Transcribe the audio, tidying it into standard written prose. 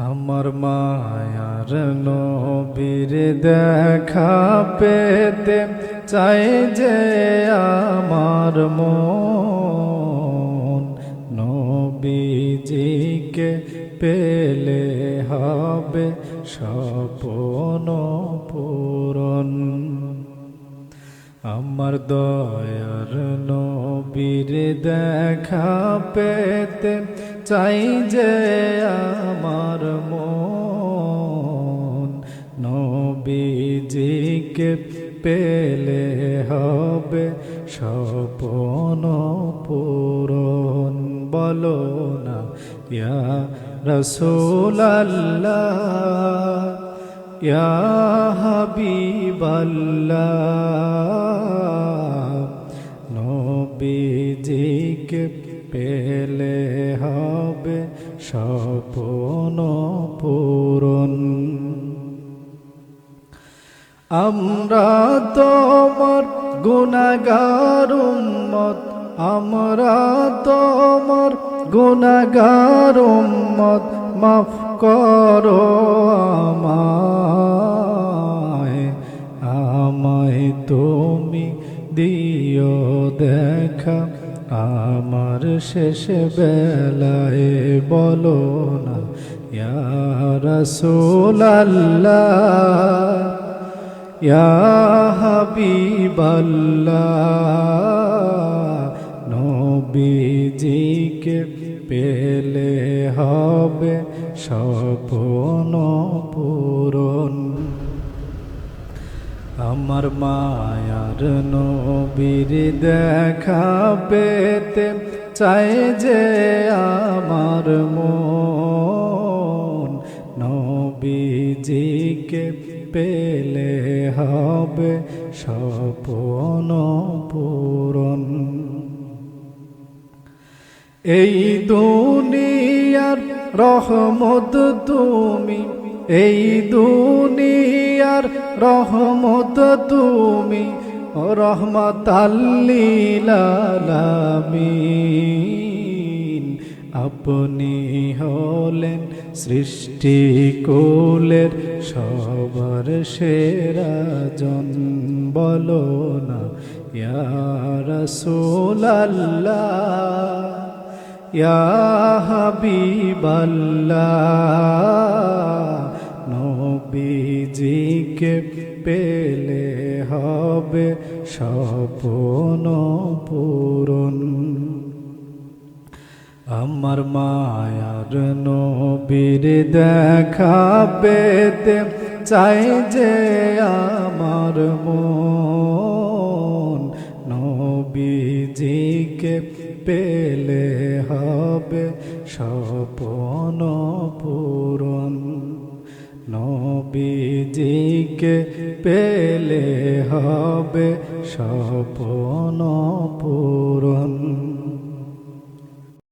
আমার মায়ার নবীর দেখা পেতে চাই যে আমার মন, নবীজিকে পেলে হবে স্বপ্ন পূরণ। আমার দয়ার নবীর দেখা পেতে চাই যে আমার মন, নবীজিকে পেলে হবে স্বপ্ন পূরণ। বলো না ইয়া রাসূলুল্লাহ, ইয়া হাবিবাল্লাহ, নবীজিকে পেলে হবে স্বপ্ন পূরণ। আমরা তোমার গুনাহগার উম্মত, আমরা তোমার গুনাহগার উম্মত, মাফ করো আমায়, আমায় তুমি দিও দেখা আমার শেষ বেলায়। বলো না ইয়া রাসূলুল্লাহ, ইয়া হাবিবাল্লাহ, নবীজিকে পেলে হবে স্বপ্ন পূরণ। আমার মায়ার নবীর দেখা পেতে চাই যে আমার মন, নবীজিকে পেলে হবে স্বপ্ন পূরণ। এই দুনিয়ার রহমত তুমি, এই দুনিয়ার রহমত তুমি, রহমাতাল লিল আলামিন। আপনি হলেন সৃষ্টিকুলের সবার সেরা জন। বলো না ইয়া রাসূলুল্লাহ, ইয়া হাবিবাল্লাহ, নবীজিকে পেলে হবে স্বপ্ন পূরণ। আমার মায়ার নবীর দেখা পেতে চাই যে আমার মন, নবীজিকে পেলে হবে স্বপ্ন পূরণ, নবীজিকে পেলে হবে স্বপ্ন পূরণ।